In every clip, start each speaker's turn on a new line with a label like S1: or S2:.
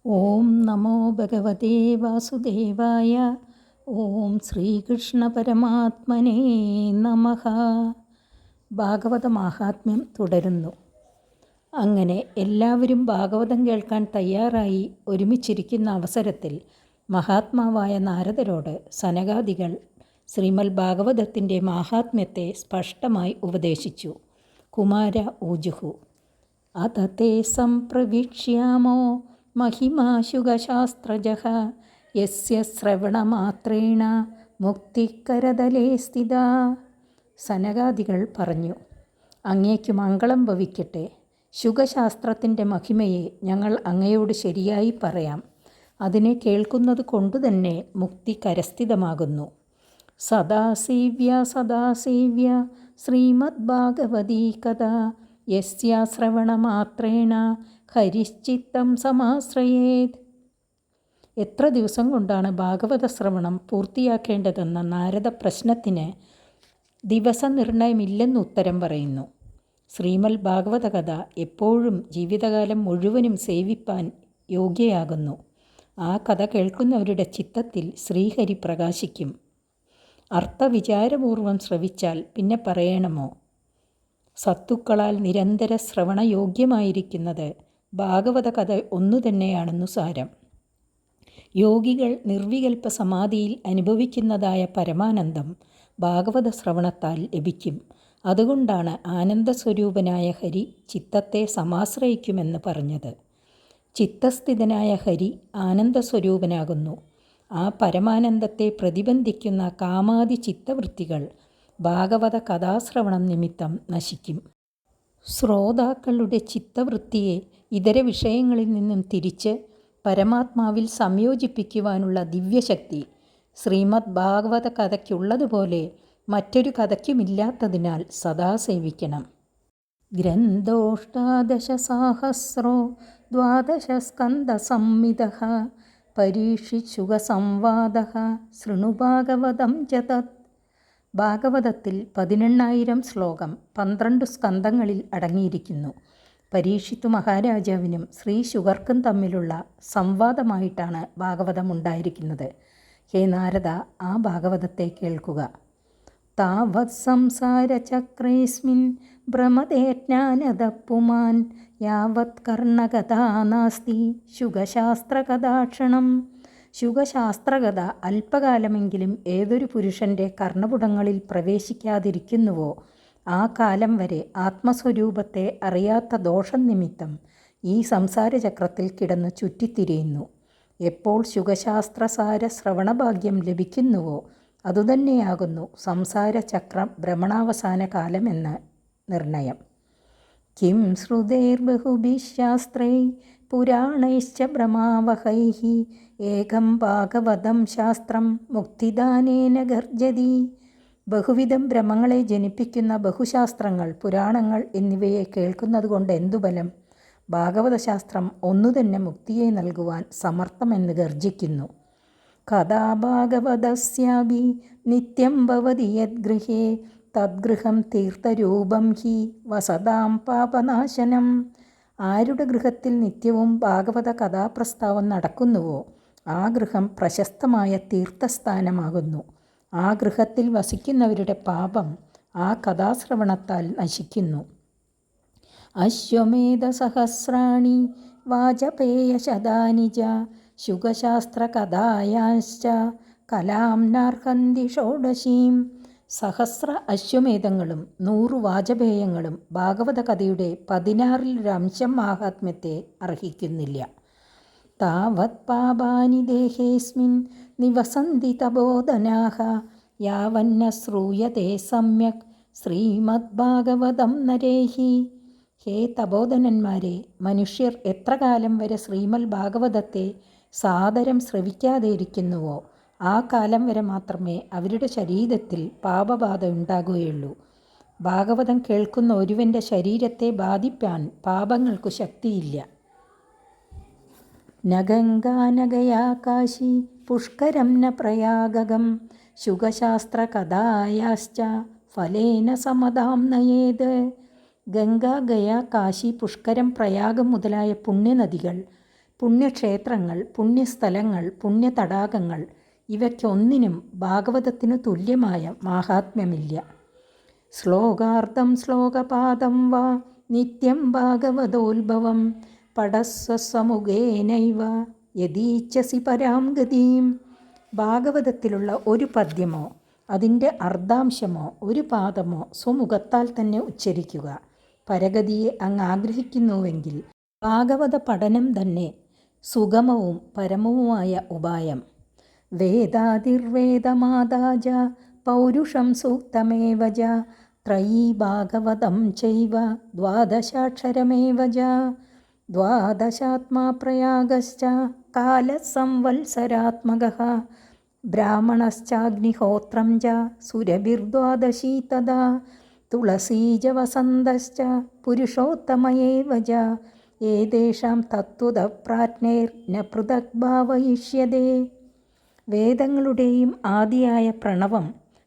S1: ഓം നമോ ഭഗവതേ വാസുദേവായ. ഓം ശ്രീകൃഷ്ണ പരമാത്മനേ നമഃ. ഭാഗവത മാഹാത്മ്യം തുടരുന്നു. അങ്ങനെ എല്ലാവരും ഭാഗവതം കേൾക്കാൻ തയ്യാറായി ഒരുമിച്ചിരിക്കുന്ന അവസരത്തിൽ മഹാത്മാവായ നാരദരോട് സനകാദികൾ ശ്രീമദ് ഭാഗവതത്തിൻ്റെ മാഹാത്മ്യത്തെ സ്പഷ്ടമായി ഉപദേശിച്ചു. കുമാര ഊജുഹു അതത്തെ സംപ്രവീക്ഷ്യാമോ മഹിമാശുഗശാസ്ത്രജഃ യസ്യ ശ്രവണമാത്രേണ മുക്തിക്കരതലേ സ്ഥിത. സനകാദികൾ പറഞ്ഞു, അങ്ങേക്കു മംഗളം ഭവിക്കട്ടെ. ശുഗശാസ്ത്രത്തിൻ്റെ മഹിമയെ ഞങ്ങൾ അങ്ങയോട് ശരിയായി പറയാം. അതിനെ കേൾക്കുന്നത് കൊണ്ടുതന്നെ മുക്തി കരസ്ഥിതമാകുന്നു. സദാസേവ്യ സദാസേവ്യ ശ്രീമദ് ഭാഗവതീ കഥ യസ്യാ ശ്രവണമാത്രേണ ഹരിശ്ചിത്തം സമാശ്രയേത്. എത്ര ദിവസം കൊണ്ടാണ് ഭാഗവത ശ്രവണം പൂർത്തിയാക്കേണ്ടതെന്ന നാരദ പ്രശ്നത്തിന് ദിവസനിർണയമില്ലെന്ന് ഉത്തരം പറയുന്നു. ശ്രീമദ് ഭാഗവത കഥ എപ്പോഴും ജീവിതകാലം മുഴുവനും സേവിപ്പാൻ യോഗ്യയാകുന്നു. ആ കഥ കേൾക്കുന്നവരുടെ ചിത്തത്തിൽ ശ്രീഹരി പ്രകാശിക്കും. അർത്ഥവിചാരപൂർവം ശ്രവിച്ചാൽ പിന്നെ പറയണമോ? സത്തുക്കളാൽ നിരന്തര ശ്രവണയോഗ്യമായിരിക്കുന്നത് ഭാഗവത കഥ ഒന്നു തന്നെയാണെന്നു സാരം. യോഗികൾ നിർവികൽപ്പ സമാധിയിൽ അനുഭവിക്കുന്നതായ പരമാനന്ദം ഭാഗവത ശ്രവണത്താൽ ലഭിക്കും. അതുകൊണ്ടാണ് ആനന്ദസ്വരൂപനായ ഹരി ചിത്തത്തെ സമാശ്രയിക്കുമെന്ന് പറഞ്ഞത്. ചിത്തസ്ഥിതനായ ഹരി ആനന്ദസ്വരൂപനാകുന്നു. ആ പരമാനന്ദത്തെ പ്രതിബന്ധിക്കുന്ന കാമാദി ചിത്തവൃത്തികൾ ഭാഗവത കഥാശ്രവണം നിമിത്തം നശിക്കും. ശ്രോതാക്കളുടെ ചിത്തവൃത്തിയെ ഇതര വിഷയങ്ങളിൽ നിന്നും തിരിച്ച് പരമാത്മാവിൽ സംയോജിപ്പിക്കുവാനുള്ള ദിവ്യശക്തി ശ്രീമദ് ഭാഗവത കഥയ്ക്കുള്ളതുപോലെ മറ്റൊരു കഥയ്ക്കുമില്ലാത്തതിനാൽ സദാ സേവിക്കണം. ഗ്രന്ഥോഷ്ടാദശസാഹസ്രോ ദ്വാദശസ്കന്ധസംഹിതഃ പരീക്ഷിച്ചുഗസംവാദഃ ശൃണു ഭാഗവതം ച തത്. ഭാഗവതത്തിൽ 18,000 ശ്ലോകം 12 സ്കന്ധങ്ങളിൽ അടങ്ങിയിരിക്കുന്നു. പരീക്ഷിത്തു മഹാരാജാവിനും ശ്രീ ശുഗർക്കും തമ്മിലുള്ള സംവാദമായിട്ടാണ് ഭാഗവതം ഉണ്ടായിരിക്കുന്നത്. ഹേ നാരദ, ആ ഭാഗവതത്തെ കേൾക്കുക. താവത് സംസാരചക്രേസ്മിൻ ഭ്രമതേ ജ്ഞാനദഃ യാവത് കർണകഥാ നാസ്തി ശുഗശാസ്ത്രകഥാക്ഷണം. ശുഗശാസ്ത്രകഥ അല്പകാലമെങ്കിലും ഏതൊരു പുരുഷൻ്റെ കർണപുടങ്ങളിൽ പ്രവേശിക്കാതിരിക്കുന്നുവോ ആ കാലം വരെ ആത്മസ്വരൂപത്തെ അറിയാത്ത ദോഷം നിമിത്തം ഈ സംസാരചക്രത്തിൽ കിടന്ന് ചുറ്റിത്തിരിയുന്നു. എപ്പോൾ ശുഗശാസ്ത്രസാര ശ്രവണഭാഗ്യം ലഭിക്കുന്നുവോ അതുതന്നെയാകുന്നു സംസാരചക്ര ഭ്രമണാവസാന കാലമെന്ന് നിർണയം. കിം ശ്രുതേർബഹുഭിഃ ശാസ്ത്രൈ പുരാണൈശ്ച ഭ്രമാവഹൈഃ ഏകം ഭാഗവതം ശാസ്ത്രം മുക്തിദാനേന ഗർജതി. ബഹുവിധം ഭ്രമങ്ങളെ ജനിപ്പിക്കുന്ന ബഹുശാസ്ത്രങ്ങൾ, പുരാണങ്ങൾ എന്നിവയെ കേൾക്കുന്നത് കൊണ്ട് എന്തു ബലം? ഭാഗവതശാസ്ത്രം ഒന്നുതന്നെ മുക്തിയെ നൽകുവാൻ സമർത്ഥമെന്ന് ഗർജിക്കുന്നു. കഥാ ഭാഗവതസ്യാപി നിത്യം ഭവതി യദ്ഗൃഹേ തദ്ഗൃഹം തീർത്ഥരൂപം ഹി വസതാം പാപനാശനം. ആരുടെ ഗൃഹത്തിൽ നിത്യവും ഭാഗവത കഥാപ്രസ്താവം നടക്കുന്നുവോ ആ ഗൃഹം പ്രശസ്തമായ തീർത്ഥസ്ഥാനമാകുന്നു. ആ ഗൃഹത്തിൽ വസിക്കുന്നവരുടെ പാപം ആ കഥാശ്രവണത്താൽ നശിക്കുന്നു. അശ്വമേധസഹസ്രാണി വാജപേയശതാനി ച ശുഗശാസ്ത്രകഥായാശ്ച കലാം നാർഹന്തി ഷോഡശീം. സഹസ്ര അശ്വമേധങ്ങളും 100 വാജപേയങ്ങളും ഭാഗവത കഥയുടെ 16 മാഹാത്മ്യത്തെ അർഹിക്കുന്നില്ല. താവത് പാപാനി ദേഹേസ്മിൻ നിവസന്തി തപോധനാഃ യാവന്ന ശ്രൂയതേ സമ്യക് ശ്രീമദ് ഭാഗവതം നരേഹി. ഹേ തപോധനന്മാരെ, മനുഷ്യർ എത്ര കാലം വരെ ശ്രീമദ് ഭാഗവതത്തെ സാദരം ശ്രവിക്കാതെ ഇരിക്കുന്നുവോ ആ കാലം വരെ മാത്രമേ അവരുടെ ശരീരത്തിൽ പാപബാധ ഉണ്ടാകുകയുള്ളൂ. ഭാഗവതം കേൾക്കുന്ന ഒരുവൻ്റെ ശരീരത്തെ ബാധിപ്പാൻ പാപങ്ങൾക്കു ശക്തിയില്ല. ന ഗംഗാ ന ഗയാ കാശി പുഷ്കരം ന പ്രയാഗകം ശുഗശാസ്ത്രകഥായാശ്ച ഫലേന സമതാം നയേത്. ഗംഗ, ഗയ, കാശി, പുഷ്കരം, പ്രയാഗം മുതലായ പുണ്യനദികൾ പുണ്യക്ഷേത്രങ്ങൾ, പുണ്യസ്ഥലങ്ങൾ, പുണ്യതടാകങ്ങൾ ഇവയ്ക്കൊന്നിനും ഭാഗവതത്തിനു തുല്യമായ മാഹാത്മ്യമില്ല. ശ്ലോകാർദ്ധം ശ്ലോകപാദം വാ നിത്യം ഭാഗവതോത്ഭവം പടസ്വസമുഖേനൈവ യദീച്ഛസി പരാം ഗതിം. ഭാഗവതത്തിലുള്ള ഒരു പദ്യമോ അതിൻ്റെ അർദ്ധാംശമോ ഒരു പാദമോ സ്വമുഖത്താൽ തന്നെ ഉച്ചരിക്കുക. പരഗതിയെ അങ്ങ് ആഗ്രഹിക്കുന്നുവെങ്കിൽ ഭാഗവത പഠനം തന്നെ സുഗമവും പരമവുമായ ഉപായം. വേദാതിർവേദമാദാജ പൗരുഷം സൂക്തമേവ ച ത്രയീ ഭാഗവതം ചൈവ ദ്വാദശാക്ഷരമേവ ച ദ്വാദശാത്മാ പ്രയാഗശ്ച കാലസംവത്സരാത്മകഃ ബ്രാഹ്മണശ്ചാഗ്നിഹോത്രം ച സുരഭിർദ്വാദശീ തഥാ തുളസീജ വസന്തശ്ച പുരുഷോത്തമയേവ ച ഏതേഷാം തത്വതഃ പ്രാജ്ഞൈർന പൃഥക് ഭാവയിഷ്യതേ. വേദങ്ങളുടെയും ആദിയായ പ്രണവം,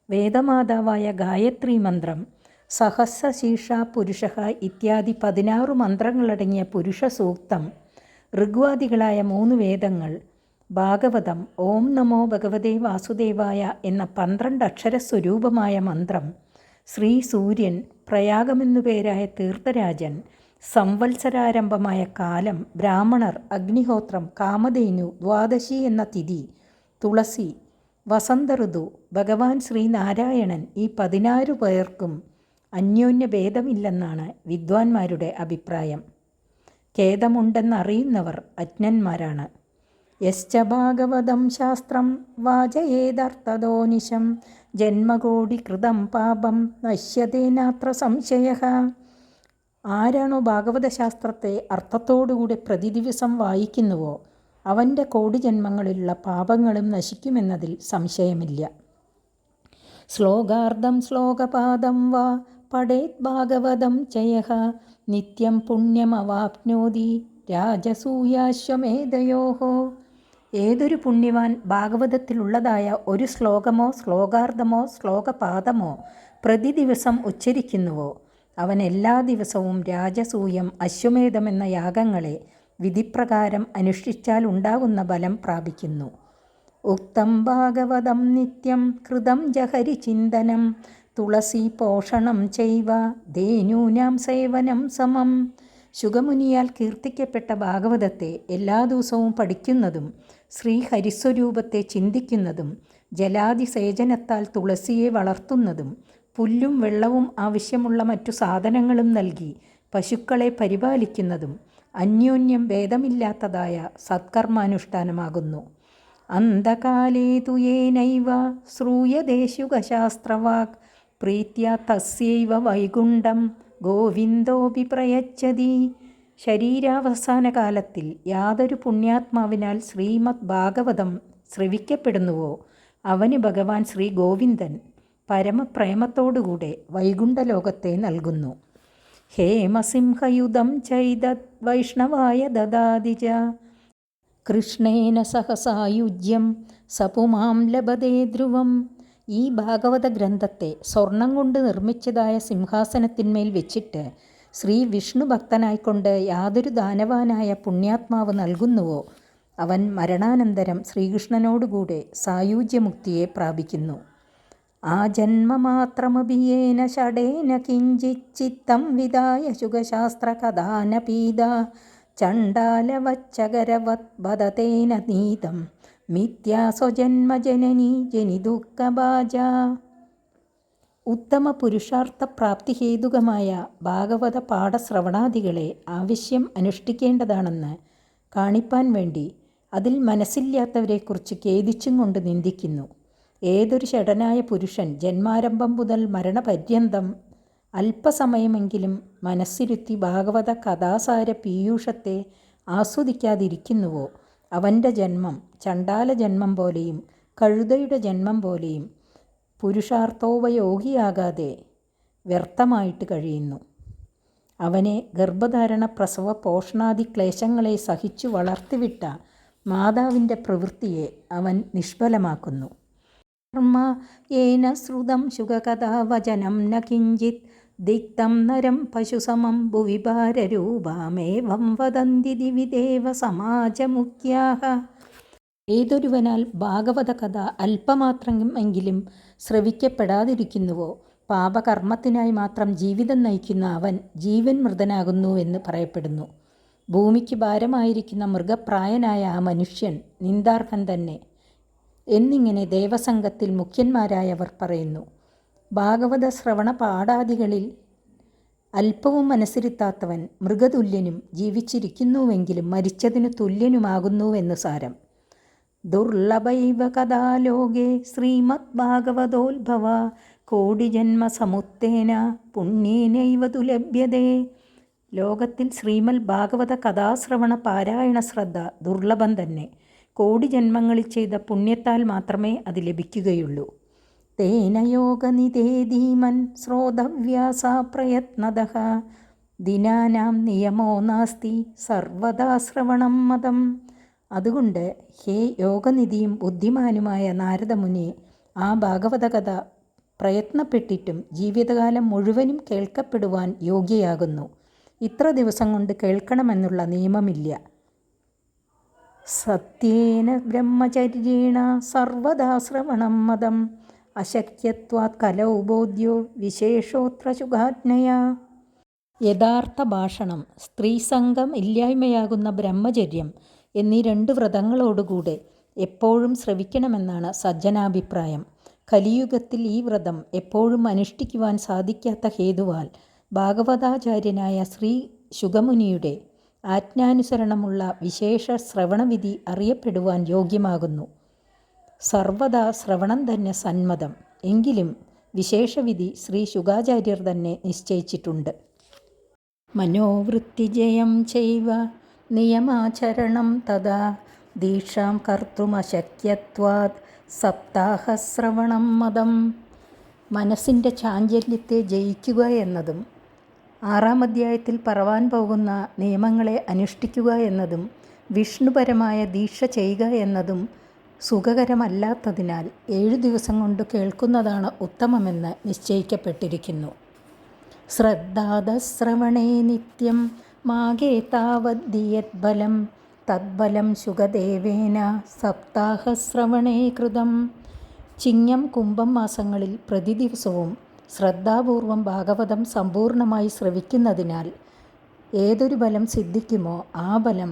S1: വേദമാതാവായ ഗായത്രി മന്ത്രം, സഹസ്രശീർഷ പുരുഷ ഇത്യാദി 16 മന്ത്രങ്ങളടങ്ങിയ പുരുഷ സൂക്തം, ഋഗ്വാദികളായ 3 വേദങ്ങൾ, ഭാഗവതം, ഓം നമോ ഭഗവതേ വാസുദേവായ എന്ന 12 അക്ഷരസ്വരൂപമായ മന്ത്രം, ശ്രീ സൂര്യൻ, പ്രയാഗമെന്നു പേരായ തീർത്ഥരാജൻ, സംവത്സരാരംഭമായ കാലം, ബ്രാഹ്മണർ, അഗ്നിഹോത്രം, കാമധേനു, ദ്വാദശി എന്ന തിഥി, തുളസി, വസന്ത ഋതു, ഭഗവാൻ ശ്രീനാരായണൻ ഈ 16 പേർക്കും അന്യോന്യ ഭേദമില്ലെന്നാണ് വിദ്വാൻമാരുടെ അഭിപ്രായം. ഖേദമുണ്ടെന്നറിയുന്നവർ അജ്ഞന്മാരാണ്. യശ്ച ഭാഗവതം ശാസ്ത്രം വാചയേതർത്ഥതോനിശം ജന്മകോടി കൃതം പാപം നശ്യതേനാത്ര സംശയഃ. ആരാണോ ഭാഗവതശാസ്ത്രത്തെ അർത്ഥത്തോടുകൂടി പ്രതിദിവസം വായിക്കുന്നുവോ അവൻ്റെ കോടി ജന്മങ്ങളിലുള്ള പാപങ്ങളും നശിക്കുമെന്നതിൽ സംശയമില്ല. ശ്ലോകാർദ്ധം ശ്ലോകപാദം വാ പഠേത് ഭാഗവതം ചയഃ നിത്യം പുണ്യമവാപ്നോതി രാജസൂയാശ്വമേധയോഃ. ഏതൊരു പുണ്യവാൻ ഭാഗവതത്തിലുള്ളതായ ഒരു ശ്ലോകമോ ശ്ലോകാർദ്ധമോ ശ്ലോകപാദമോ പ്രതിദിവസം ഉച്ചരിക്കുന്നുവോ അവൻ എല്ലാ ദിവസവും രാജസൂയം, അശ്വമേധമെന്ന യാഗങ്ങളെ വിധിപ്രകാരം അനുഷ്ഠിച്ചാൽ ഉണ്ടാകുന്ന ബലം പ്രാപിക്കുന്നു. ഉക്തം ഭാഗവതം നിത്യം കൃതം ജഹരി ചിന്തനം തുളസി പോഷണം ചൈവ ധേനൂനാം സേവനം സമം. ശുഗമുനിയാൽ കീർത്തിക്കപ്പെട്ട ഭാഗവതത്തെ എല്ലാ ദിവസവും പഠിക്കുന്നതും ശ്രീഹരിസ്വരൂപത്തെ ചിന്തിക്കുന്നതും ജലാതിസേചനത്താൽ തുളസിയെ വളർത്തുന്നതും പുല്ലും വെള്ളവും ആവശ്യമുള്ള മറ്റു സാധനങ്ങളും നൽകി പശുക്കളെ പരിപാലിക്കുന്നതും അന്യോന്യം ഭേദമില്ലാത്തതായ സത്കർമാനുഷ്ഠാനമാകുന്നു. അന്ധകാലേ തു യേനൈവ ശ്രൂയതേശുകശാസ്ത്രവാക് പ്രീത്യ തസ്യൈവ വൈകുണ്ഠം ഗോവിന്ദോപി പ്രയച്ഛതി. ശരീരാവസാന കാലത്തിൽ യാതൊരു പുണ്യാത്മാവിനാൽ ശ്രീമദ് ഭാഗവതം ശ്രവിക്കപ്പെടുന്നുവോ അവന് ഭഗവാൻ ശ്രീ ഗോവിന്ദൻ പരമപ്രേമത്തോടുകൂടെ വൈകുണ്ഠലോകത്തെ നൽകുന്നു. ഹേമസിംഹയുധം ചൈതത് വൈഷ്ണവായ ദദാതിജ കൃഷ്ണേന സഹ സായുജ്യം സപുമാം ലഭതേ ധ്രുവം. ഈ ഭാഗവത ഗ്രന്ഥത്തെ സ്വർണം കൊണ്ട് നിർമ്മിച്ചതായ സിംഹാസനത്തിന്മേൽ വെച്ചിട്ട് ശ്രീ വിഷ്ണു ഭക്തനായിക്കൊണ്ട് യാതൊരു ദാനവാനായ പുണ്യാത്മാവ് നൽകുന്നുവോ അവൻ മരണാനന്തരം ശ്രീകൃഷ്ണനോടുകൂടെ സായുജ്യമുക്തിയെ പ്രാപിക്കുന്നു. ആ ജന്മമാത്രമഭിയേന ഷഡേന കിഞ്ചിച്ചിത്തം വിദായ ശുഗശാസ്ത്രകഥാനപീത ചണ്ഡാലവച്ചകരവത് വദതേന നീതം മിഥ്യാ സ്വജന്മജനനി ജനിദുഃഖഭാജ. ഉത്തമ പുരുഷാർത്ഥപ്രാപ്തിഹേതുകമായ ഭാഗവത പാഠശ്രവണാദികളെ ആവശ്യം അനുഷ്ഠിക്കേണ്ടതാണെന്ന് കാണിപ്പാൻ വേണ്ടി അതിൽ മനസ്സില്ലാത്തവരെക്കുറിച്ച് ഖേദിച്ചും കൊണ്ട് നിന്ദിക്കുന്നു. ഏതൊരു ഷഡനായ പുരുഷൻ ജന്മാരംഭം മുതൽ മരണപര്യന്തം അല്പസമയമെങ്കിലും മനസ്സിരുത്തി ഭാഗവത കഥാസാര പീയൂഷത്തെ ആസ്വദിക്കാതിരിക്കുന്നുവോ അവൻ്റെ ജന്മം ചണ്ഡാല ജന്മം പോലെയും കഴുതയുടെ ജന്മം പോലെയും പുരുഷാർത്ഥോപയോഗിയാകാതെ വ്യർത്ഥമായിട്ട് കഴിയുന്നു. അവനെ ഗർഭധാരണ, പ്രസവ, പോഷണാദി ക്ലേശങ്ങളെ സഹിച്ചു വളർത്തിവിട്ട മാതാവിൻ്റെ പ്രവൃത്തിയെ അവൻ നിഷ്ഫലമാക്കുന്നു. കർമ്മ യേന ശ്രുതം ശുഗകഥാവചനം ന കിഞ്ചിത് ദിക്തം നരം പശുസമം ഭുവിഭാരരൂപാമേവം വദന്തി ദിവിദേവ സമാജമുഖ്യാഃ. ഏതൊരുവനാൽ ഭാഗവത കഥ അല്പമാത്രമെങ്കിലും ശ്രവിക്കപ്പെടാതിരിക്കുന്നുവോ പാപകർമ്മത്തിനായി മാത്രം ജീവിതം നയിക്കുന്ന അവൻ ജീവൻ മൃതനാകുന്നുവെന്ന് പറയപ്പെടുന്നു. ഭൂമിക്ക് ഭാരമായിരിക്കുന്ന മൃഗപ്രായനായ ആ മനുഷ്യൻ നിന്ദാർഹൻ തന്നെ എന്നിങ്ങനെ ദേവസംഘത്തിൽ മുഖ്യന്മാരായവർ പറയുന്നു. ഭാഗവത ശ്രവണ പാഠാദികളിൽ അല്പവും മനസ്സിരുത്താത്തവൻ മൃഗതുല്യനും ജീവിച്ചിരിക്കുന്നുവെങ്കിലും മരിച്ചതിനു തുല്യനുമാകുന്നുവെന്ന് സാരം. ദുർലഭൈവ കഥാലോകേ ശ്രീമദ് ഭാഗവതോത്ഭവ കോടിജന്മസമുത്തേന പുണ്യേനൈവ തുലഭ്യതേ. ലോകത്തിൽ ശ്രീമൽ ഭാഗവത കഥാശ്രവണ പാരായണ ശ്രദ്ധ ദുർലഭം തന്നെ. കോടി ജന്മങ്ങളിൽ ചെയ്ത പുണ്യത്താൽ മാത്രമേ അത് ലഭിക്കുകയുള്ളൂ. തേന യോഗനിധേധീമൻ ശ്രോതവ്യാസ പ്രയത്നതഃ ദിനാനാം നിയമോ നാസ്തി സർവദാ ശ്രവണം മതം. അതുകൊണ്ട് ഹേ യോഗനിധിയും ബുദ്ധിമാനുമായ നാരദമുനി, ആ ഭാഗവത കഥ പ്രയത്നപ്പെട്ടിട്ടും ജീവിതകാലം മുഴുവനും കേൾക്കപ്പെടുവാൻ യോഗ്യയാകുന്നു. ഇത്ര ദിവസം കൊണ്ട് കേൾക്കണമെന്നുള്ള നിയമമില്ല. സത്യേന ബ്രഹ്മചര്യേണ സർവദാ ശ്രവണം മതം അശക്യത്വാത് കലൗ ബോധ്യോ വിശേഷോത്ര ശുഖാജ്ഞയാ. യഥാർത്ഥ ഭാഷണം, സ്ത്രീസംഗം ഇല്ലായ്മയാകുന്ന ബ്രഹ്മചര്യം എന്നീ 2 വ്രതങ്ങളോടുകൂടെ എപ്പോഴും ശ്രവിക്കണമെന്നാണ് സജ്ജനാഭിപ്രായം. കലിയുഗത്തിൽ ഈ വ്രതം എപ്പോഴും അനുഷ്ഠിക്കുവാൻ സാധിക്കാത്ത ഹേതുവാൽ ഭാഗവതാചാര്യനായ ശ്രീ ശുഗമുനിയുടെ ആജ്ഞാനുസരണമുള്ള വിശേഷ ശ്രവണവിധി അറിയപ്പെടുവാൻ യോഗ്യമാകുന്നു. സർവദാ ശ്രവണം തന്നെ സന്മതം. എങ്കിലും വിശേഷവിധി ശ്രീ ശുഗാചാര്യർ തന്നെ നിശ്ചയിച്ചിട്ടുണ്ട്. മനോവൃത്തിജയം ചൈവ നിയമാചരണം തഥാ ദീക്ഷാം കർത്തുമശക്യത്വാത് സപ്താഹശ്രവണം മതം. മനസ്സിൻ്റെ ചാഞ്ചല്യത്തെ ജയിക്കുക എന്നതും 6-ാം അധ്യായത്തിൽ പറവാൻ പോകുന്ന നിയമങ്ങളെ അനുഷ്ഠിക്കുക എന്നതും വിഷ്ണുപരമായ ദീക്ഷ ചെയ്യുക എന്നതും സുഖകരമല്ലാത്തതിനാൽ 7 ദിവസം കൊണ്ട് കേൾക്കുന്നതാണ് ഉത്തമമെന്ന് നിശ്ചയിക്കപ്പെട്ടിരിക്കുന്നു. ശ്രദ്ധാദശ്രവണേ നിത്യം മാഗേ താവദ്ദിയത് ബലം തദ്ബലം ശുഗദേവേന സപ്താഹശ്രവണേ കൃതം. ചിങ്ങം കുംഭം മാസങ്ങളിൽ പ്രതിദിവസവും ശ്രദ്ധാപൂർവം ഭാഗവതം സമ്പൂർണമായി ശ്രവിക്കുന്നതിനാൽ ഏതൊരു ബലം സിദ്ധിക്കുമോ ആ ബലം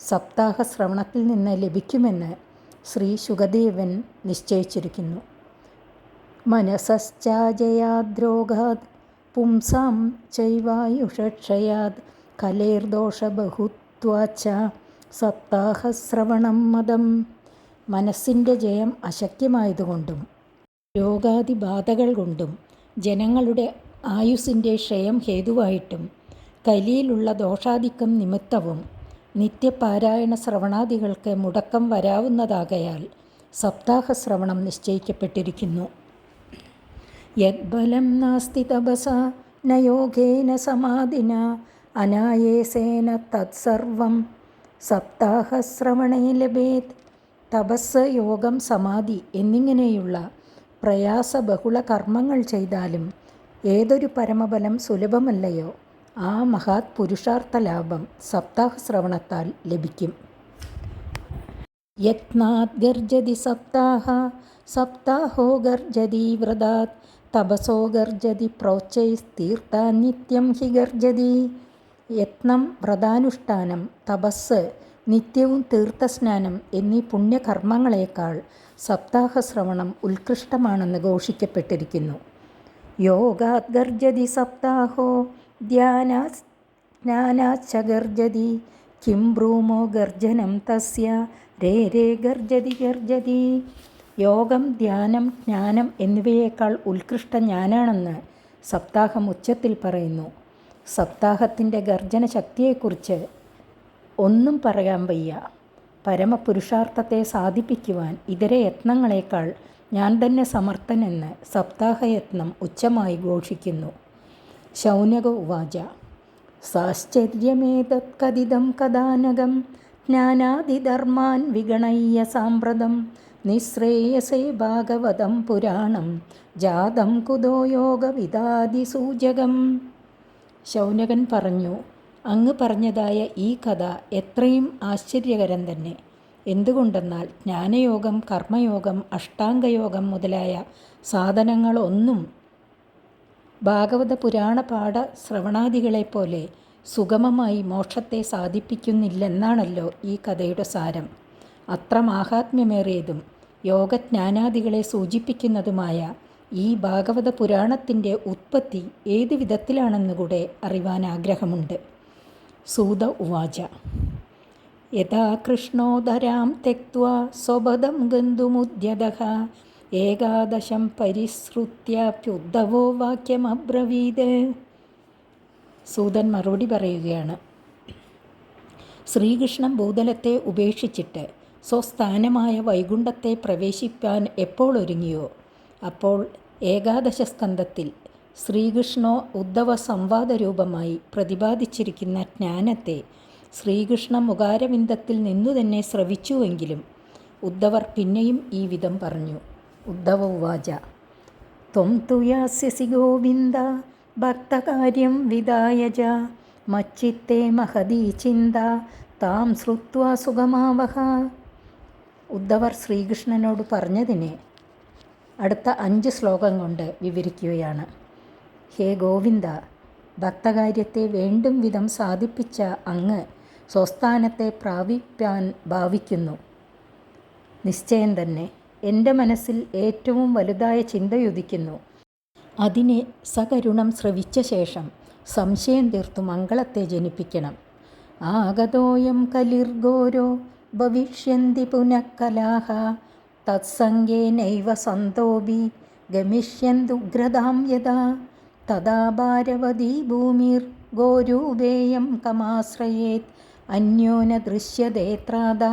S1: സപ്താഹശ്രവണത്തിൽ നിന്ന് ലഭിക്കുമെന്ന് ശ്രീ ശുഗദേവൻ നിശ്ചയിച്ചിരിക്കുന്നു. മനസശ്ചാജയാദ്രോഗാത് പുംസാം ചൈവായുഷക്ഷയാത് കലേർദോഷബഹുത്വാച്ച സപ്താഹശ്രവണം മതം. മനസ്സിൻ്റെ ജയം അശക്യമായതുകൊണ്ടും രോഗാദിബാധകൾ കൊണ്ടും ജനങ്ങളുടെ ആയുസ്സിൻ്റെ ക്ഷയം ഹേതുവായിട്ടും കലിയിലുള്ള ദോഷാധിക്യം നിമിത്തവും നിത്യപാരായണ ശ്രവണാദികൾക്ക് മുടക്കം വരാവുന്നതാകയാൽ സപ്താഹശ്രവണം നിശ്ചയിക്കപ്പെട്ടിരിക്കുന്നു. യദ്ബലം നാസ്തി തപസ ന യോഗേന സമാധിന അനായേസേന തത്സർവം സപ്താഹശ്രവണേ ലഭേത്. തപസ്, യോഗം, സമാധി എന്നിങ്ങനെയുള്ള പ്രയാസബഹുള കർമ്മങ്ങൾ ചെയ്താലും ഏതൊരു പരമബലം സുലഭമല്ലയോ ആ മഹാത് പുരുഷാർത്ഥ ലാഭം സപ്താഹശ്രവണത്താൽ ലഭിക്കും. യത്നാത് ഗർജതി സപ്താഹ സപ്താഹോ ഗർജതി വ്രതാത് തപസോ ഗർജതി പ്രോച്ചൈസ്തീർത്ഥാൻ നിത്യം ഹി ഗർജതി. യത്നം, വ്രതാനുഷ്ഠാനം, തപസ്, നിത്യവും തീർത്ഥസ്നാനം എന്നീ പുണ്യകർമ്മങ്ങളെക്കാൾ സപ്താഹശ്രവണം ഉത്കൃഷ്ടമാണെന്ന് ഘോഷിക്കപ്പെട്ടിരിക്കുന്നു. യോഗാത് ഗർജതി സപ്താഹോ ധ്യാനാത് ജ്ഞാനാച്ച ഗർജതി കിം ബ്രൂമോ ഗർജനം തസ്യ രേ രേ ഗർജതി ഗർജതി. യോഗം, ധ്യാനം, ജ്ഞാനം എന്നിവയേക്കാൾ ഉത്കൃഷ്ട ഞാനാണെന്ന് സപ്താഹം ഉച്ചത്തിൽ പറയുന്നു. സപ്താഹത്തിൻ്റെ ഗർജന ശക്തിയെക്കുറിച്ച് ഒന്നും പറയാൻ വയ്യ. പരമപുരുഷാർത്ഥത്തെ സാധിപ്പിക്കുവാൻ ഇതര യത്നങ്ങളെക്കാൾ ഞാൻ തന്നെ സമർത്ഥനെന്ന് സപ്താഹയത്നം ഉച്ചമായി ഘോഷിക്കുന്നു. ശൗനക ഉവാച സാശ്ചര്യമേതത് കഥിതം കഥാനകം ജ്ഞാനാദിധർമാൻ വിഗണയ്യ സാമ്പ്രതം നിശ്രേയസേ ഭാഗവതം പുരാണം ജാതം കുതോ യോഗവിദാദിസൂചകം. ശൗനകൻ പറഞ്ഞു, അങ്ങ് പറഞ്ഞതായ ഈ കഥ എത്രയും ആശ്ചര്യകരം തന്നെ. എന്തുകൊണ്ടെന്നാൽ ജ്ഞാനയോഗം, കർമ്മയോഗം, അഷ്ടാംഗയോഗം മുതലായ സാധനങ്ങളൊന്നും ഭാഗവത പുരാണ പാഠ ശ്രവണാദികളെപ്പോലെ സുഗമമായി മോക്ഷത്തെ സാധിപ്പിക്കുന്നില്ലെന്നാണല്ലോ ഈ കഥയുടെ സാരം. അത്ര മാഹാത്മ്യമേറിയതും യോഗജ്ഞാനാദികളെ സൂചിപ്പിക്കുന്നതുമായ ഈ ഭാഗവത പുരാണത്തിൻ്റെ ഉത്പത്തി ഏതു വിധത്തിലാണെന്നുകൂടെ അറിവാൻ ആഗ്രഹമുണ്ട്. സൂത ഉവാച. യഥാ കൃഷ്ണോദരാം തെക്ത്വാ സ്വപദം ഗന്തുമുദ്യതഃ ഏകാദശം പരിസൃത്യാപ്യുദ്ധവോ വാക്യമബ്രവീത്. സൂതൻ മറുപടി പറയുകയാണ്. ശ്രീകൃഷ്ണൻ ഭൂതലത്തെ ഉപേക്ഷിച്ചിട്ട് സ്വസ്ഥാനമായ വൈകുണ്ഠത്തെ പ്രവേശിപ്പാൻ എപ്പോൾ ഒരുങ്ങിയോ അപ്പോൾ ഏകാദശ സ്കന്ധത്തിൽ ശ്രീകൃഷ്ണോ ഉദ്ധവ സംവാദരൂപമായി പ്രതിപാദിച്ചിരിക്കുന്ന ജ്ഞാനത്തെ ശ്രീകൃഷ്ണ മുഖാരവിന്ദത്തിൽ നിന്നു തന്നെ ശ്രവിച്ചുവെങ്കിലും ഉദ്ധവർ പിന്നെയും ഈ വിധം പറഞ്ഞു. ഉദ്ധവ ഉവാച. ത്വം തു യാസ്യസി ഗോവിന്ദ ഭക്തകാര്യം വിദായജ മച്ചിത്തെ മഹദീ ചിന്ത താം ശ്രുത്വാ സുഖമാവഹ. ഉദ്ധവർ ശ്രീകൃഷ്ണനോട് പറഞ്ഞതിനെ അടുത്ത 5 ശ്ലോകം കൊണ്ട് വിവരിക്കുകയാണ്. ഹേ ഗോവിന്ദ, ഭക്തകാര്യത്തെ വേണ്ടും വിധം സാധിപ്പിച്ച അങ്ങ് സ്വസ്ഥാനത്തെ പ്രാപിപ്പാൻ ഭാവിക്കുന്നു. നിശ്ചയം തന്നെ എൻ്റെ മനസ്സിൽ ഏറ്റവും വലുതായ ചിന്തയുദിക്കുന്നു. അതിനെ സകരുണം ശ്രവിച്ച ശേഷം സംശയം തീർത്തു മംഗളത്തെ ജനിപ്പിക്കണം. ആഗതോയം കലിർഘോരോ ഭവിഷ്യന്തി പുനഃകലാഹ തത്സംഗേനൈവ സന്തോപി ഗമിഷ്യന്തുഗ്രതാം യഥാ തഥാ ഭാരവതീ ഭൂമിർ ഗോരൂപേയം കമാശ്രയേത് അന്യോന ദൃശ്യതേത്രാദ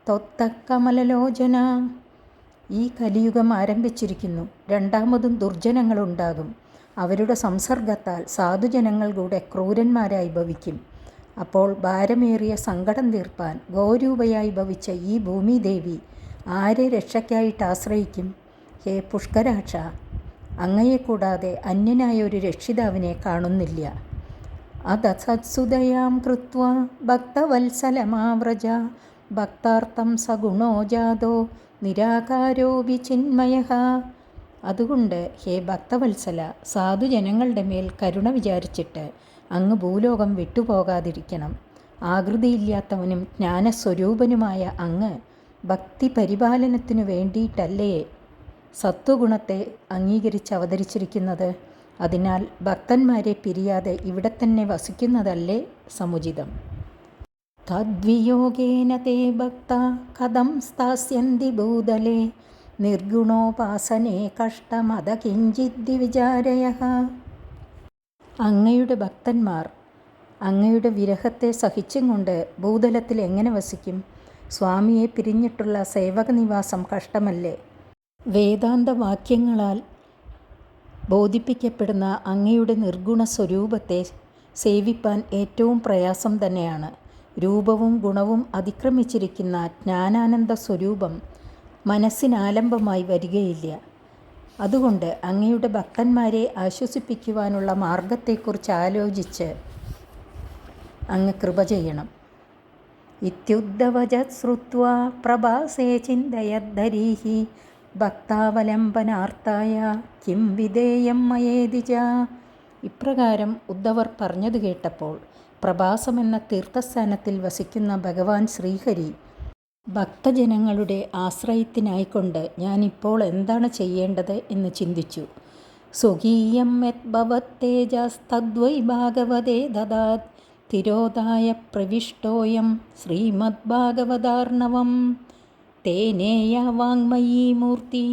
S1: ത്വത്തക്കമലലോചന. ഈ കലിയുഗം ആരംഭിച്ചിരിക്കുന്നു. രണ്ടാമതും ദുർജനങ്ങളുണ്ടാകും. അവരുടെ സംസർഗത്താൽ സാധുജനങ്ങൾ കൂടെ ക്രൂരന്മാരായി ഭവിക്കും. അപ്പോൾ ഭാരമേറിയ സങ്കടം തീർപ്പാൻ ഗോരൂപയായി ഭവിച്ച ഈ ഭൂമിദേവി ആരെ രക്ഷയ്ക്കായിട്ട് ആശ്രയിക്കും? ഹേ പുഷ്കരാക്ഷ, അങ്ങയെ കൂടാതെ അന്യനായ ഒരു രക്ഷിതാവിനെ കാണുന്നില്ല. അദസത്സുതയാം കൃത്വാ ഭക്തവത്സലമാവ്രജ ഭക്താർത്ഥം സഗുണോ ജാതോ നിരാകാരോ വിചിന്മയഃ. അതുകൊണ്ട് ഹേ ഭക്തവത്സല, സാധുജനങ്ങളുടെ മേൽ കരുണ വിചാരിച്ചിട്ട് അങ്ങ് ഭൂലോകം വിട്ടുപോകാതിരിക്കണം. ആകൃതിയില്ലാത്തവനും ജ്ഞാനസ്വരൂപനുമായ അങ്ങ് ഭക്തി പരിപാലനത്തിനു വേണ്ടിയിട്ടല്ലേ സത്വഗുണത്തെ അംഗീകരിച്ച് അവതരിച്ചിരിക്കുന്നത്? അതിനാൽ ഭക്തന്മാരെ പിരിയാതെ ഇവിടെ തന്നെ വസിക്കുന്നതല്ലേ സമുചിതം. തദ്വിയോഗേന തേ ഭക്ത കഥം സ്ഥാസ്യന്തി ഭൂതലേ നിർഗുണോപാസനേ കഷ്ടമത കിഞ്ചിദ്ദി വിചാരയഃ. അങ്ങയുടെ ഭക്തന്മാർ അങ്ങയുടെ വിരഹത്തെ സഹിച്ചും കൊണ്ട് ഭൂതലത്തിൽ എങ്ങനെ വസിക്കും? സ്വാമിയെ പിരിഞ്ഞിട്ടുള്ള സേവകനിവാസം കഷ്ടമല്ലേ? വേദാന്ത വാക്യങ്ങളാൽ ബോധിപ്പിക്കപ്പെടുന്ന അങ്ങയുടെ നിർഗുണ സ്വരൂപത്തെ സേവിപ്പാൻ ഏറ്റവും പ്രയാസം തന്നെയാണ്. രൂപവും ഗുണവും അതിക്രമിച്ചിരിക്കുന്ന ജ്ഞാനാനന്ദ സ്വരൂപം മനസ്സിനാലംബമായി വരികയില്ല. അതുകൊണ്ട് അങ്ങയുടെ ഭക്തന്മാരെ ആശ്വസിപ്പിക്കുവാനുള്ള മാർഗത്തെക്കുറിച്ച് ആലോചിച്ച് അങ്ങ് കൃപ ചെയ്യണം. ഇത്യുദ്ധവചത് ശ്രുത്വാ പ്രഭാസേ ചിന്തയദ്ധരീഹി ഭക്താവലംബനാർത്ഥായ കിം വിധേയം മയേതിജ. ഇപ്രകാരം ഉദ്ധവർ പറഞ്ഞത് കേട്ടപ്പോൾ പ്രഭാസമെന്ന തീർത്ഥസ്ഥാനത്തിൽ വസിക്കുന്ന ഭഗവാൻ ശ്രീഹരി ഭക്തജനങ്ങളുടെ ആശ്രയത്തിനായിക്കൊണ്ട് ഞാനിപ്പോൾ എന്താണ് ചെയ്യേണ്ടത് എന്ന് ചിന്തിച്ചു. സ്വകീയം യത് ഭവത്തേജസ്തദ്വൈ ഭാഗവതേ ദദാത് തിരോധായ പ്രവിഷ്ടോയം ശ്രീമദ്ഭാഗവതാർണവം തേനേയ വാങ്മയീ മൂർത്തി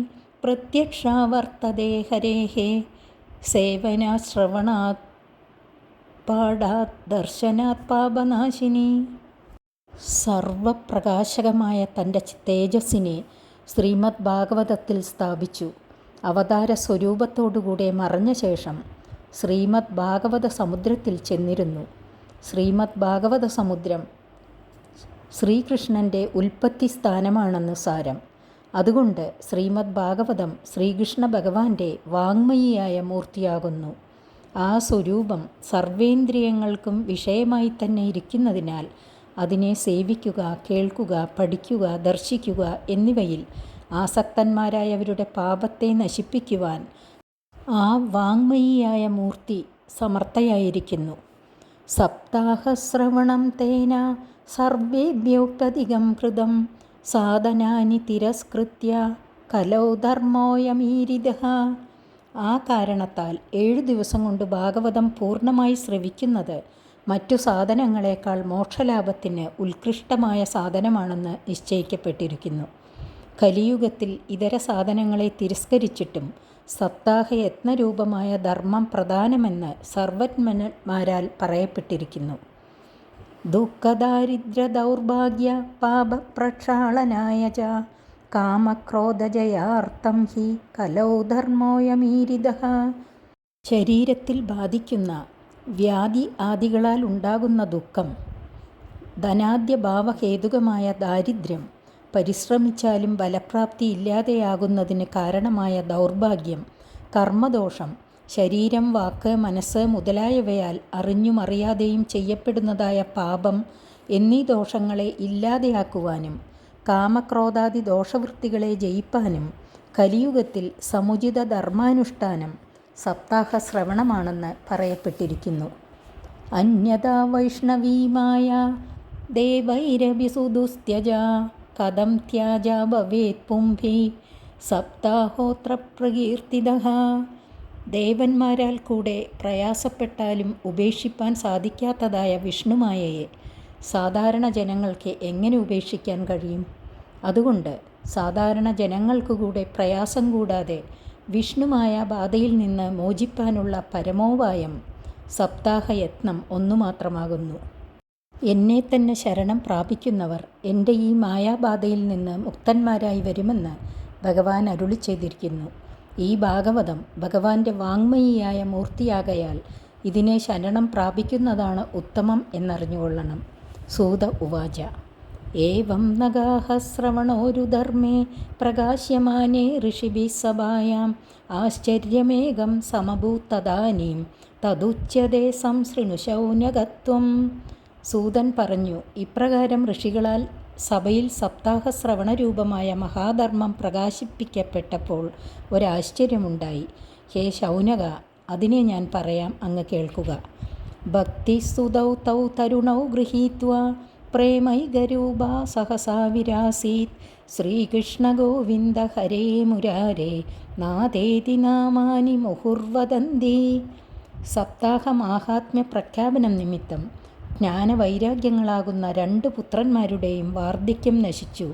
S1: പ്രത്യക്ഷാ വർത്തതേ ഹരേഃ സേവനാശ്രവണാത് പാഠാത് ദർശനാത് പാപനാശിനി. സർവപ്രകാശകമായ തൻ്റെ തേജസ്സിനെ ശ്രീമദ് ഭാഗവതത്തിൽ സ്ഥാപിച്ചു. അവതാര സ്വരൂപത്തോടുകൂടെ മറഞ്ഞ ശേഷം ശ്രീമദ് ഭാഗവത സമുദ്രത്തിൽ ചെന്നിരുന്നു. ശ്രീമദ് ഭാഗവത സമുദ്രം ശ്രീകൃഷ്ണൻ്റെ ഉൽപ്പത്തി സ്ഥാനമാണെന്ന് സാരം. അതുകൊണ്ട് ശ്രീമദ് ഭാഗവതം ശ്രീകൃഷ്ണ ഭഗവാന്റെ വാങ്മയിയായ മൂർത്തിയാകുന്നു. ആ സ്വരൂപം സർവേന്ദ്രിയങ്ങൾക്കും വിഷയമായി തന്നെ ഇരിക്കുന്നതിനാൽ അതിനെ സേവിക്കുക, കേൾക്കുക, പഠിക്കുക, ദർശിക്കുക എന്നിവയിൽ ആസക്തന്മാരായവരുടെ പാപത്തെ നശിപ്പിക്കുവാൻ ആ വാങ്മയിയായ മൂർത്തി സമർത്ഥയായിരിക്കുന്നു. സപ്താഹശ്രവണം തേന സർവേഭ്യോക്തധികം കൃതം സാധനാനി തിരസ്കൃത്യ കലോ ധർമ്മോയമീരിതഃ. ആ കാരണത്താൽ 7 ദിവസം കൊണ്ട് ഭാഗവതം പൂർണ്ണമായി ശ്രവിക്കുന്നത് മറ്റു സാധനങ്ങളെക്കാൾ മോക്ഷലാഭത്തിന് ഉത്കൃഷ്ടമായ സാധനമാണെന്ന് നിശ്ചയിക്കപ്പെട്ടിരിക്കുന്നു. കലിയുഗത്തിൽ ഇതര സാധനങ്ങളെ തിരസ്കരിച്ചിട്ടും സപ്താഹയത്നരൂപമായ ധർമ്മം പ്രധാനമെന്ന് സർവജ്ഞന്മാരാൽ പറയപ്പെട്ടിരിക്കുന്നു. ദുഃഖദാരിദ്ര്യ ദൗർഭാഗ്യ പാപപ്രക്ഷാളനായ ച കാമക്രോധജയാർത്ഥം ഹി കലോ ധർമ്മോയമീരിതഃ. ശരീരത്തിൽ ബാധിക്കുന്ന വ്യാധി ആദികളാൽ ഉണ്ടാകുന്ന ദുഃഖം, ധനാദ്യഭാവഹേതുകമായ ദാരിദ്ര്യം, പരിശ്രമിച്ചാലും ഫലപ്രാപ്തി ഇല്ലാതെയാകുന്നതിന് കാരണമായ ദൗർഭാഗ്യം, കർമ്മദോഷം, ശരീരം, വാക്ക്, മനസ്സ് മുതലായവയാൽ അറിഞ്ഞും അറിയാതെയും ചെയ്യപ്പെടുന്നതായ പാപം എന്നീ ദോഷങ്ങളെ ഇല്ലാതെയാക്കുവാനും കാമക്രോധാദി ദോഷവൃത്തികളെ ജയിപ്പാനും കലിയുഗത്തിൽ സമുചിത ധർമാനുഷ്ഠാനം സപ്താഹ ശ്രവണമാണെന്ന് പറയപ്പെട്ടിരിക്കുന്നു. അന്യഥാ വൈഷ്ണവീമായ ദേവൈരഭിസുദുസ്ത്യജ കഥം ത്യാജ ഭവേത് പുംഭി സപ്താഹോത്ര പ്രകീർത്തിതഃ. ദേവന്മാരാൽ കൂടെ പ്രയാസപ്പെട്ടാലും ഉപേക്ഷിപ്പാൻ സാധിക്കാത്തതായ വിഷ്ണുമായയെ സാധാരണ ജനങ്ങൾക്ക് എങ്ങനെ ഉപേക്ഷിക്കാൻ കഴിയും? അതുകൊണ്ട് സാധാരണ ജനങ്ങൾക്കു കൂടെ പ്രയാസം കൂടാതെ വിഷ്ണുമായ ബാധയിൽ നിന്ന് മോചിപ്പാനുള്ള പരമോപായം സപ്താഹയത്നം ഒന്നുമാത്രമാകുന്നു. എന്നെ തന്നെ ശരണം പ്രാപിക്കുന്നവർ എൻ്റെ ഈ മായാബാധയിൽ നിന്ന് മുക്തന്മാരായി വരുമെന്ന് ഭഗവാൻ അരുളി ചെയ്തിരിക്കുന്നു. ഈ ഭാഗവതം ഭഗവാന്റെ വാങ്മയിയായ മൂർത്തിയാകയാൽ ഇതിനെ ശരണം പ്രാപിക്കുന്നതാണ് ഉത്തമം എന്നറിഞ്ഞുകൊള്ളണം. സൂത ഉവാച ഏവം നഗാഹ ശ്രവണോരു ധർമ്മേ പ്രകാശ്യമാനേ ഋഷിഭിഃ സഭായാം ആശ്ചര്യമേകം സമഭൂത്തദാനീം തദുച്യതേ സംശൃണുശൗനകത്വം. സൂതൻ പറഞ്ഞു, ഇപ്രകാരം ഋഷികളാൽ സഭയിൽ സപ്താഹ ശ്രവണരൂപമായ മഹാധർമ്മം പ്രകാശിപ്പിക്കപ്പെട്ടപ്പോൾ ഒരാശ്ചര്യമുണ്ടായി. ഹേ ശൗനക, അതിനെ ഞാൻ പറയാം, അങ്ങ് കേൾക്കുക. ഭക്തിസ്തുതൗ തൗ തരുണൗ ഗൃഹീത്വാ പ്രേമൈകരൂപാ സഹസാ വിരാസീത് ശ്രീകൃഷ്ണ ഗോവിന്ദ ഹരേ മുരാരേ നാദേതി നാമാനി മുഹുർവദന്തി. സപ്താഹ മാഹാത്മ്യ പ്രഖ്യാപനം നിമിത്തം ജ്ഞാനവൈരാഗ്യങ്ങളാകുന്ന 2 പുത്രന്മാരുടെയും വാർദ്ധക്യം നശിച്ചു.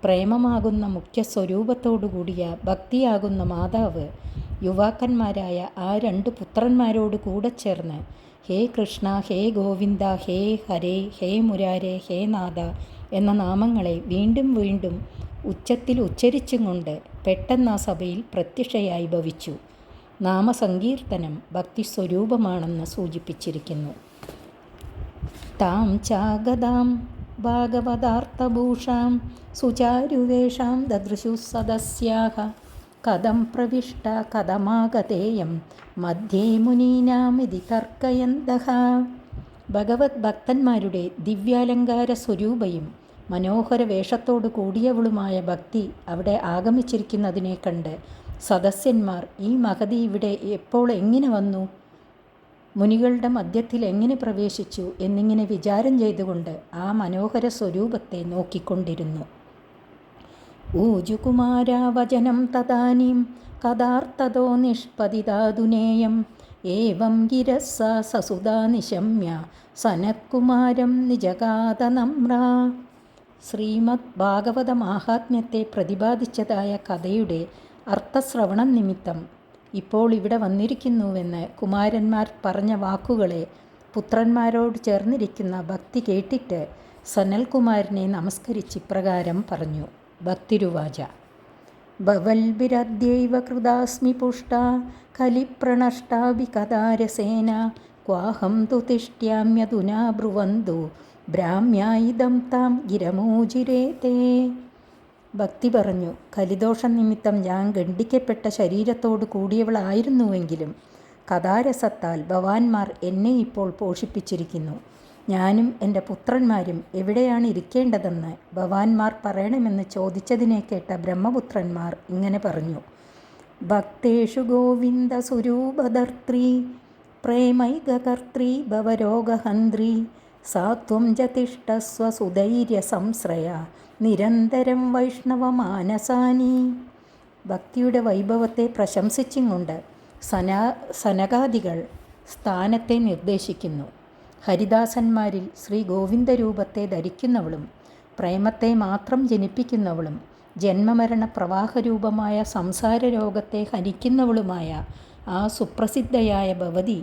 S1: പ്രേമമാകുന്ന മുഖ്യസ്വരൂപത്തോടുകൂടിയ ഭക്തിയാകുന്ന മാതാവ് യുവാക്കന്മാരായ ആ 2 പുത്രന്മാരോട് കൂടെ ചേർന്ന് ഹേ കൃഷ്ണ, ഹേ ഗോവിന്ദ, ഹേ ഹരേ, ഹേ മുരാരേ, ഹേ നാഥ എന്ന നാമങ്ങളെ വീണ്ടും വീണ്ടും ഉച്ചത്തിൽ ഉച്ചരിച്ചും കൊണ്ട് പെട്ടെന്ന് ആ സഭയിൽ പ്രത്യക്ഷയായി ഭവിച്ചു. നാമസങ്കീർത്തനം ഭക്തിസ്വരൂപമാണെന്ന് സൂചിപ്പിച്ചിരിക്കുന്നു. താം ചാഗതാം ഭാഗവതാർത്ഥഭൂഷാം സുചാരുവേഷാം ദദൃശു സദസ്യാഃ കഥം പ്രവിഷ്ട കഥമാഗതേയം മധ്യേ മുനീനാമിതി തർക്കയന്തഃ. ഭഗവത് ഭക്തന്മാരുടെ ദിവ്യാലങ്കാര സ്വരൂപയും മനോഹര വേഷത്തോടു കൂടിയവളുമായ ഭക്തി അവിടെ ആഗമിച്ചിരിക്കുന്നതിനെ കണ്ട് സദസ്യന്മാർ ഈ മഹതി ഇവിടെ എപ്പോൾ എങ്ങനെ വന്നു, മുനികളുടെ മധ്യത്തിൽ എങ്ങനെ പ്രവേശിച്ചു എന്നിങ്ങനെ വിചാരം ചെയ്തുകൊണ്ട് ആ മനോഹര സ്വരൂപത്തെ നോക്കിക്കൊണ്ടിരുന്നു. ഊജുകുമാരാവചനം തദാനീം കഥാർത്ഥതോ നിഷ്പതിതാതുനേയം ഏവം ഗിരസ്സ സസുതാ നിശമ്യ സനത്കുമാരം നിജഗാതനമ്ര. ശ്രീമദ് ഭാഗവത മാഹാത്മ്യത്തെ പ്രതിപാദിച്ചതായ കഥയുടെ അർത്ഥശ്രവണം നിമിത്തം ഇപ്പോൾ ഇവിടെ വന്നിരിക്കുന്നുവെന്ന് കുമാരന്മാർ പറഞ്ഞ വാക്കുകളെ പുത്രന്മാരോട് ചേർന്നിരിക്കുന്ന ഭക്തി കേട്ടിട്ട് സനൽകുമാരനെ നമസ്കരിച്ച് ഇപ്രകാരം പറഞ്ഞു. ഭക്തിരുവാച ഭവൽഭിരദ്യൈവ കൃതാസ്മി പുഷ്ട കലിപ്രണഷ്ടാഭികഥാരസേന ക്വാഹം തു തിഷ്ട്യാമ്യധുനാ ബ്രുവന്തു ബ്രാഹ്മ്യായിദം താം ഗിരമോചിരേ തേ. ഭക്തി പറഞ്ഞു, കലിദോഷം നിമിത്തം ഞാൻ ഖണ്ഡിക്കപ്പെട്ട ശരീരത്തോട് കൂടിയവളായിരുന്നുവെങ്കിലും കഥാരസത്താൽ ഭവാന്മാർ എന്നെ ഇപ്പോൾ പോഷിപ്പിച്ചിരിക്കുന്നു. ഞാനും എൻ്റെ പുത്രന്മാരും എവിടെയാണ് ഇരിക്കേണ്ടതെന്ന് ഭവാന്മാർ പറയണമെന്ന് ചോദിച്ചതിനെ കേട്ട ബ്രഹ്മപുത്രന്മാർ ഇങ്ങനെ പറഞ്ഞു. ഭക്തേഷു ഗോവിന്ദ സ്വരൂപധർത്രി പ്രേമൈകകർത്രി ഭവരോഗഹന്ത്രി സാത്വം ജതിഷ്ഠസ്വ സുധൈര്യ സംശ്രയ നിരന്തരം വൈഷ്ണവമാനസാനി. ഭക്തിയുടെ വൈഭവത്തെ പ്രശംസിച്ചും കൊണ്ട് സനകാദികൾ സ്ഥാനത്തെ നിർദ്ദേശിക്കുന്നു. ഹരിദാസന്മാരിൽ ശ്രീ ഗോവിന്ദരൂപത്തെ ധരിക്കുന്നവളും പ്രേമത്തെ മാത്രം ജനിപ്പിക്കുന്നവളും ജന്മമരണ പ്രവാഹരൂപമായ സംസാര രോഗത്തെ ഹനിക്കുന്നവളുമായ ആ സുപ്രസിദ്ധയായ ഭവതി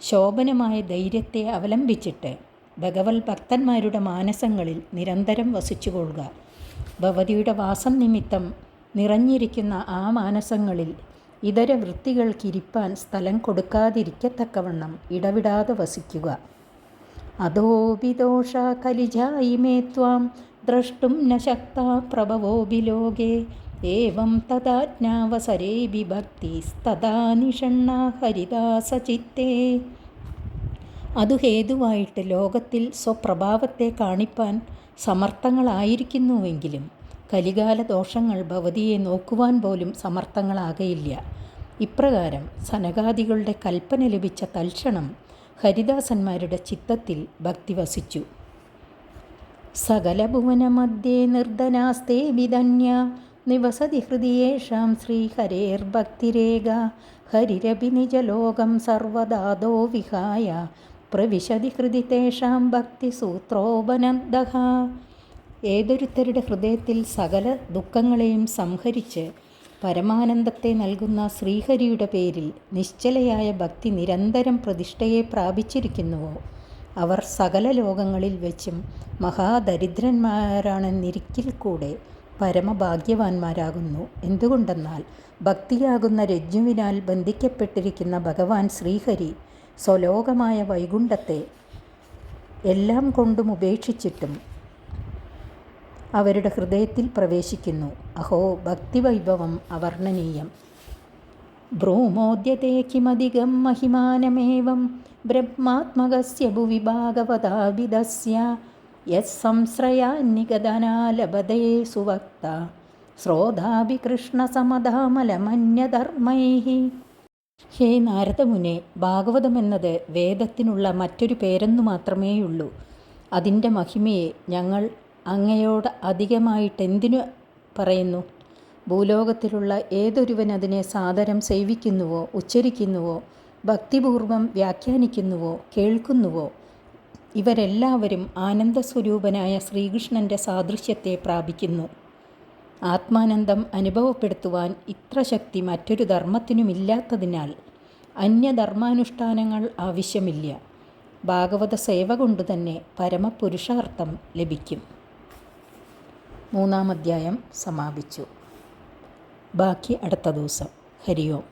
S1: ശോഭനമായ ധൈര്യത്തെ അവലംബിച്ചിട്ട് ഭഗവത് ഭക്തന്മാരുടെ മാനസങ്ങളിൽ നിരന്തരം വസിച്ചുകൊള്ളുക. ഭവതിയുടെ വാസം നിമിത്തം നിറഞ്ഞിരിക്കുന്ന ആ മാനസങ്ങളിൽ ഇതര വൃത്തികൾക്കിരിപ്പാൻ സ്ഥലം കൊടുക്കാതിരിക്കത്തക്കവണ്ണം ഇടവിടാതെ വസിക്കുക. അധോപി ദോഷ കലിജായി മേ ത്വാം ദ്രഷ്ടും ന ശക്താ പ്രഭവോപി ലോകേ ഏവം തദാജ്ഞാവസരേഭി ഭക്തിസ്തദാ നിഷണ്ണ ഹരിദാസചിത്തേ. അതു ഹേതുവായിട്ട് ലോകത്തിൽ സ്വപ്രഭാവത്തെ കാണിപ്പാൻ സമർത്ഥങ്ങളായിരിക്കുന്നുവെങ്കിലും കലികാല ദോഷങ്ങൾ ഭവതിയെ നോക്കുവാൻ പോലും സമർത്ഥങ്ങളാകയില്ല. ഇപ്രകാരം സനകാദികളുടെ കൽപ്പന ലഭിച്ച തൽക്ഷണം ഹരിദാസന്മാരുടെ ചിത്തത്തിൽ ഭക്തി വസിച്ചു. സകലഭുവനമധ്യേ നിർധനാസ്തേ വിധന്യ നിവസതി ഹൃദിയേഷാം ശ്രീഹരേർഭക്തിരേഖ ഹരിരപി നിജലോകം സർവദാദോ വിഹായ പ്രവിശതി ഹൃദി തേഷാം ഭക്തിസൂത്രോപനന്ദഃ. ഏതൊരുത്തരുടെ ഹൃദയത്തിൽ സകല ദുഃഖങ്ങളെയും സംഹരിച്ച് പരമാനന്ദത്തെ നൽകുന്ന ശ്രീഹരിയുടെ പേരിൽ നിശ്ചലയായ ഭക്തി നിരന്തരം പ്രതിഷ്ഠയെ പ്രാപിച്ചിരിക്കുന്നുവോ അവർ സകല ലോകങ്ങളിൽ വെച്ചും മഹാദരിദ്രന്മാരാണെന്നിരിക്കിൽ കൂടെ പരമഭാഗ്യവാന്മാരാകുന്നു. എന്തുകൊണ്ടെന്നാൽ ഭക്തിയാകുന്ന രജ്ജുവിനാൽ ബന്ധിക്കപ്പെട്ടിരിക്കുന്ന ഭഗവാൻ ശ്രീഹരി സ്വലോകമായ വൈകുണ്ഠത്തെ എല്ലാം കൊണ്ടും ഉപേക്ഷിച്ചിട്ടും അവരുടെ ഹൃദയത്തിൽ പ്രവേശിക്കുന്നു. അഹോ, ഭക്തിവൈഭവം അവർണ്ണനീയം. ഭ്രൂമോദ്യതേ കിമധികം മഹിമാനമേവം ബ്രഹ്മാത്മകസ്യ ഭുവി ഭാഗവതാഭിധസ്യ യത്സംശ്രയാന്നിഗദനാ ലഭതേ സുവക്ത ശ്രോതാഭി കൃഷ്ണസമധാമലമന്യധർമ്മൈഃ. ഹേ നാരദമുനെ, ഭാഗവതമെന്നത് വേദത്തിനുള്ള മറ്റൊരു പേരെന്നു മാത്രമേയുള്ളൂ. അതിൻ്റെ മഹിമയെ ഞങ്ങൾ അങ്ങയോട് അധികമായിട്ടെന്തിനു പറയുന്നു? ഭൂലോകത്തിലുള്ള ഏതൊരുവൻ അതിനെ സാദരം സേവിക്കുന്നുവോ, ഉച്ചരിക്കുന്നുവോ, ഭക്തിപൂർവം വ്യാഖ്യാനിക്കുന്നുവോ, കേൾക്കുന്നുവോ, ഇവരെല്ലാവരും ആനന്ദസ്വരൂപനായ ശ്രീകൃഷ്ണൻ്റെ സാദൃശ്യത്തെ പ്രാപിക്കുന്നു. ആത്മാനന്ദം അനുഭവപ്പെടുത്തുവാൻ ഇത്ര ശക്തി മറ്റൊരു ധർമ്മത്തിനുമില്ലാത്തതിനാൽ അന്യധർമാനുഷ്ഠാനങ്ങൾ ആവശ്യമില്ല. ഭാഗവത സേവ കൊണ്ടുതന്നെ പരമപുരുഷാർത്ഥം ലഭിക്കും. 3-ാം അധ്യായം സമാപിച്ചു. ബാക്കി അടുത്ത ദിവസം. ഹരി ഓം.